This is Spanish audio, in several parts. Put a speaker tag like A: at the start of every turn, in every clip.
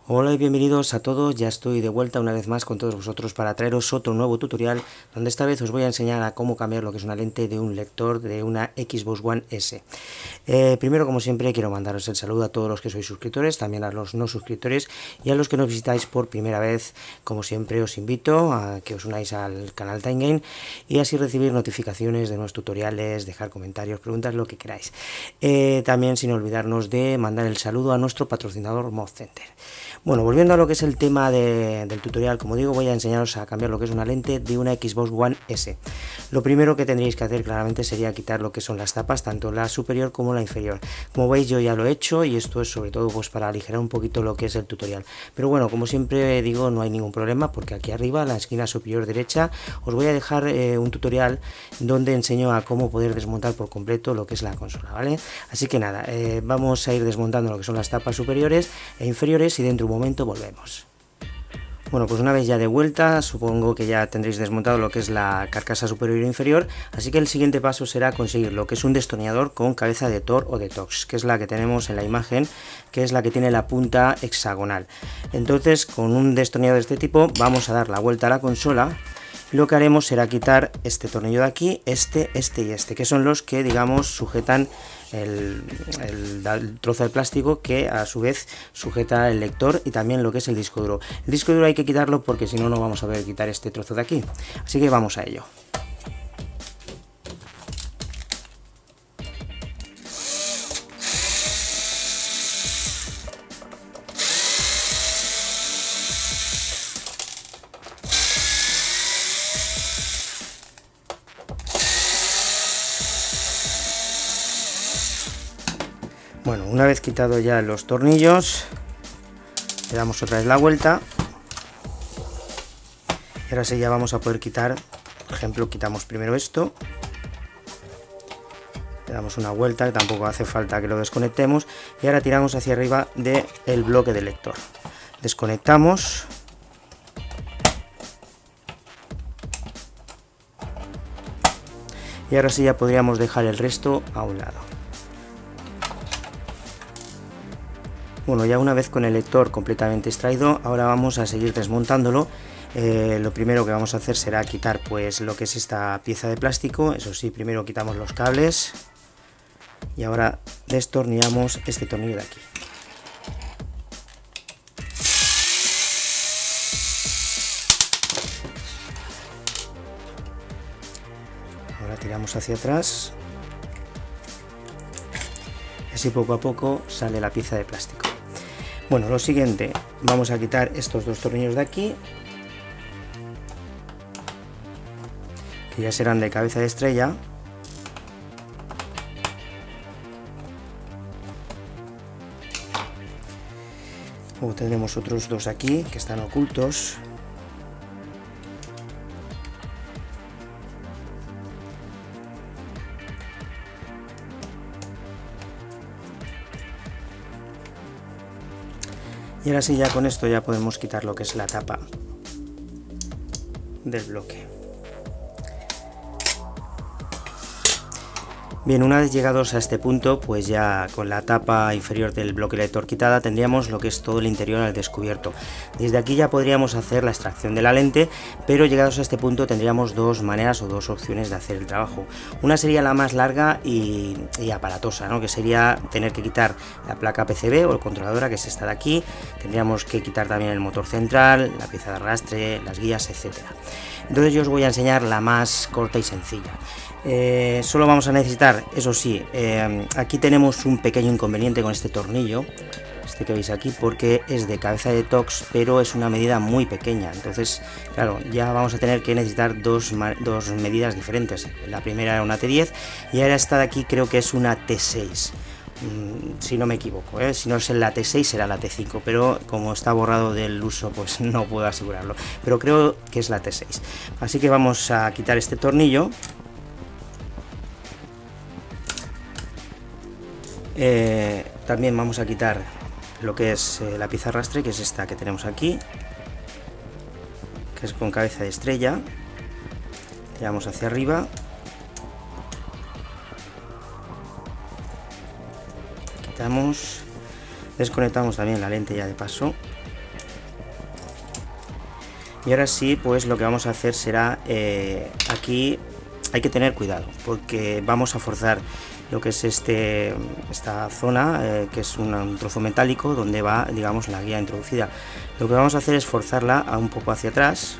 A: Hola y bienvenidos a todos, ya estoy de vuelta una vez más con todos vosotros para traeros otro nuevo tutorial donde esta vez os voy a enseñar a cómo cambiar lo que es una lente de un lector de una Xbox One S. Primero, como siempre, quiero mandaros el saludo a todos los que sois suscriptores, también a los no suscriptores y a los que nos visitáis por primera vez. Como siempre, os invito a que os unáis al canal Time Game y así recibir notificaciones de nuevos tutoriales, dejar comentarios, preguntas, lo que queráis. También sin olvidarnos de mandar el saludo a nuestro patrocinador Mod Center. Bueno, volviendo a lo que es el tema del tutorial, como digo, voy a enseñaros a cambiar lo que es una lente de una Xbox One S. Lo primero que tendréis que hacer claramente sería quitar lo que son las tapas, tanto la superior como la inferior. Como veis, yo ya lo he hecho y esto es sobre todo pues para aligerar un poquito lo que es el tutorial. Pero bueno, como siempre digo, no hay ningún problema porque aquí arriba, en la esquina superior derecha, os voy a dejar un tutorial donde enseño a cómo poder desmontar por completo lo que es la consola, ¿vale? Así que nada, vamos a ir desmontando lo que son las tapas superiores e inferiores y dentro de un momento volvemos. Bueno, pues una vez ya de vuelta, supongo que ya tendréis desmontado lo que es la carcasa superior e inferior, así que el siguiente paso será conseguir lo que es un destornillador con cabeza de Tor o de Tox, que es la que tenemos en la imagen, que es la que tiene la punta hexagonal. Entonces, con un destornillador de este tipo, vamos a dar la vuelta a la consola. Lo que haremos será quitar este tornillo de aquí, este y este, que son los que, digamos, sujetan el trozo de plástico que a su vez sujeta el lector y también lo que es el disco duro. El disco duro hay que quitarlo porque si no, no vamos a poder quitar este trozo de aquí. Así que vamos a ello. Bueno, una vez quitado ya los tornillos, le damos otra vez la vuelta y ahora sí ya vamos a poder quitar, por ejemplo, quitamos primero esto, le damos una vuelta, que tampoco hace falta que lo desconectemos, y ahora tiramos hacia arriba del bloque del lector. Desconectamos. Y ahora sí ya podríamos dejar el resto a un lado. Bueno, ya una vez con el lector completamente extraído, ahora vamos a seguir desmontándolo. Lo primero que vamos a hacer será quitar pues lo que es esta pieza de plástico. Eso sí, primero quitamos los cables y ahora destornillamos este tornillo de aquí. Ahora tiramos hacia atrás y así poco a poco sale la pieza de plástico. Bueno, lo siguiente, vamos a quitar estos dos tornillos de aquí, que ya serán de cabeza de estrella. Luego tendremos otros dos aquí, que están ocultos. Y ahora sí, ya con esto ya podemos quitar lo que es la tapa del bloque. Bien, una vez llegados a este punto, pues ya con la tapa inferior del bloque lector quitada, tendríamos lo que es todo el interior al descubierto. Desde aquí ya podríamos hacer la extracción de la lente, pero llegados a este punto tendríamos dos maneras o dos opciones de hacer el trabajo. Una sería la más larga y aparatosa, ¿no? Que sería tener que quitar la placa PCB o el controladora, que es esta de aquí. Tendríamos que quitar también el motor central, la pieza de arrastre, las guías, etcétera. Entonces yo os voy a enseñar la más corta y sencilla. Solo vamos a necesitar, eso sí, aquí tenemos un pequeño inconveniente con este tornillo, este que veis aquí, porque es de cabeza de Tox, pero es una medida muy pequeña. Entonces, claro, ya vamos a tener que necesitar dos medidas diferentes. La primera era una T10 y ahora esta de aquí creo que es una T6. Si no me equivoco, si no es la T6 será la T5, pero como está borrado del uso pues no puedo asegurarlo, pero creo que es la T6. Así que vamos a quitar este tornillo. También vamos a quitar lo que es la pieza arrastre, que es esta que tenemos aquí, que es con cabeza de estrella. Tiramos hacia arriba, quitamos, desconectamos también la lente ya de paso Y ahora sí, pues lo que vamos a hacer será, aquí hay que tener cuidado, porque vamos a forzar lo que es esta zona, que es un trozo metálico donde va, digamos, la guía introducida. Lo que vamos a hacer es forzarla a un poco hacia atrás.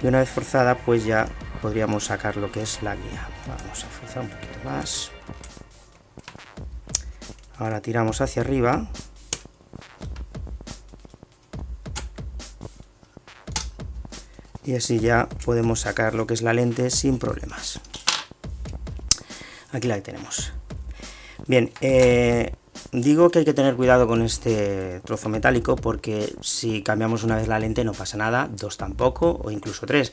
A: Y una vez forzada, pues ya podríamos sacar lo que es la guía. Vamos a forzar un poquito más. Ahora tiramos hacia arriba. Y así ya podemos sacar lo que es la lente sin problemas. Aquí la tenemos. Bien, digo que hay que tener cuidado con este trozo metálico porque si cambiamos una vez la lente no pasa nada, dos tampoco, o incluso tres.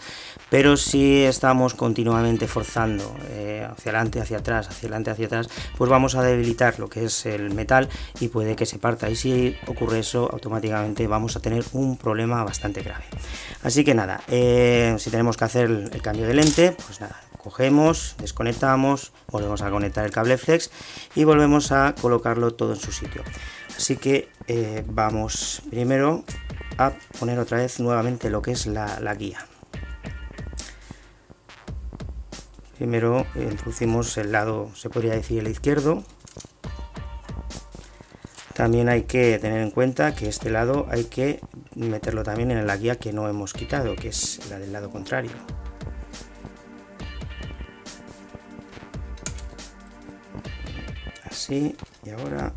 A: Pero si estamos continuamente forzando hacia adelante, hacia atrás, hacia adelante, hacia atrás, pues vamos a debilitar lo que es el metal y puede que se parta. Y si ocurre eso, automáticamente vamos a tener un problema bastante grave. Así que nada, si tenemos que hacer el cambio de lente, pues nada, cogemos, desconectamos, volvemos a conectar el cable flex y volvemos a colocarlo todo en su sitio. Así que vamos primero a poner otra vez nuevamente lo que es la guía. Primero introducimos el lado, se podría decir, el izquierdo. También hay que tener en cuenta que este lado hay que meterlo también en la guía que no hemos quitado, que es la del lado contrario. Así, y ahora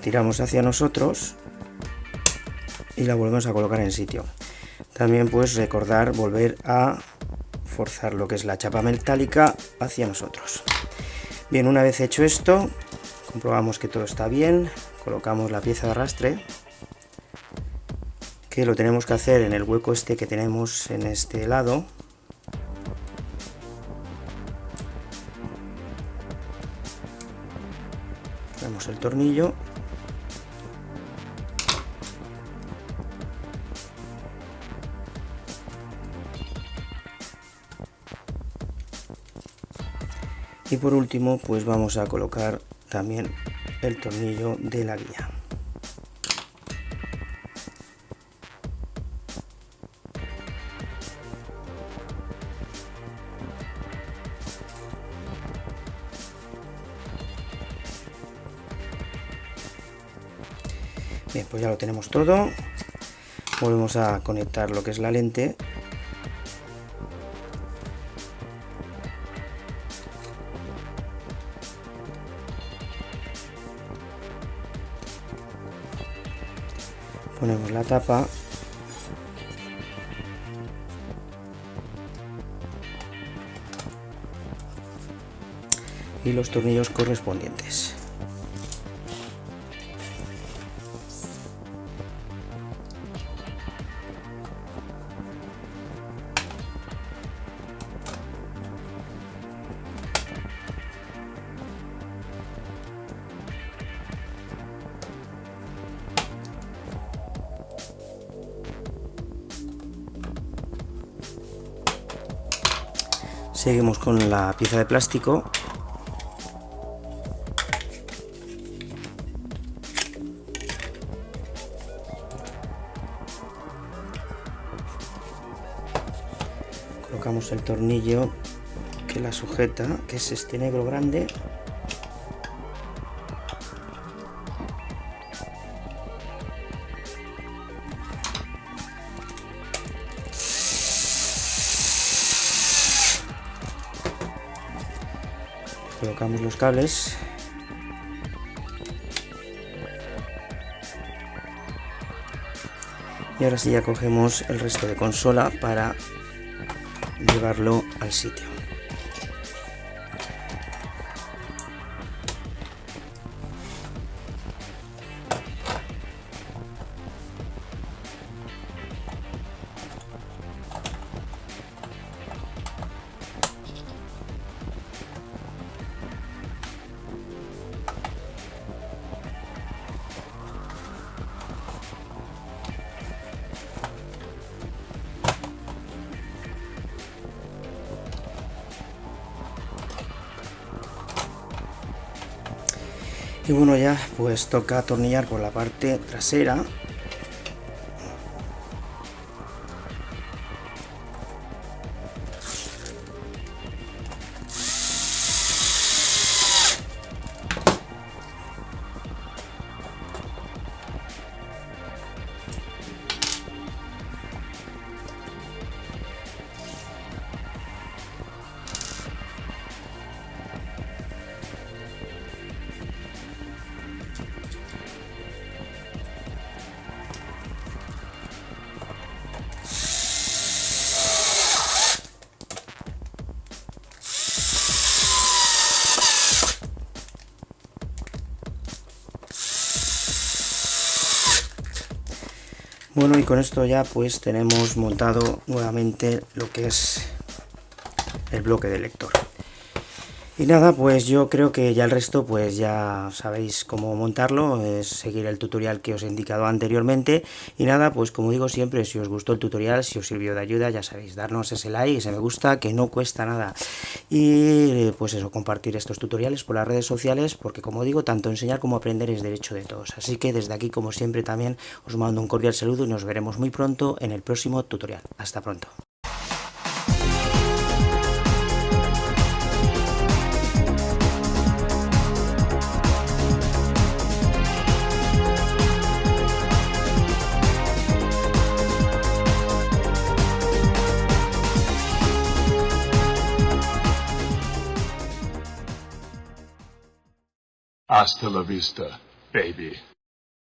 A: tiramos hacia nosotros y la volvemos a colocar en sitio. También pues recordar volver a forzar lo que es la chapa metálica hacia nosotros. Bien, una vez hecho esto, comprobamos que todo está bien, colocamos la pieza de arrastre, que lo tenemos que hacer en el hueco este que tenemos en este lado. Ponemos el tornillo y por último pues vamos a colocar también el tornillo de la guía. Bien, pues ya lo tenemos todo. Volvemos a conectar lo que es la lente. Ponemos la tapa. Y los tornillos correspondientes. Seguimos con la pieza de plástico. Colocamos el tornillo que la sujeta, que es este negro grande. Colocamos los cables. Y ahora sí ya cogemos el resto de consola para llevarlo al sitio. Y bueno, ya pues toca atornillar por la parte trasera. Bueno, y con esto ya pues tenemos montado nuevamente lo que es el bloque del lector. Y nada, pues yo creo que ya el resto pues ya sabéis cómo montarlo, es seguir el tutorial que os he indicado anteriormente. Y nada, pues como digo siempre, si os gustó el tutorial, si os sirvió de ayuda, ya sabéis, darnos ese like, ese me gusta, que no cuesta nada. Y pues eso, compartir estos tutoriales por las redes sociales, porque como digo, tanto enseñar como aprender es derecho de todos. Así que desde aquí, como siempre, también os mando un cordial saludo y nos veremos muy pronto en el próximo tutorial. Hasta pronto.
B: Hasta la vista, baby.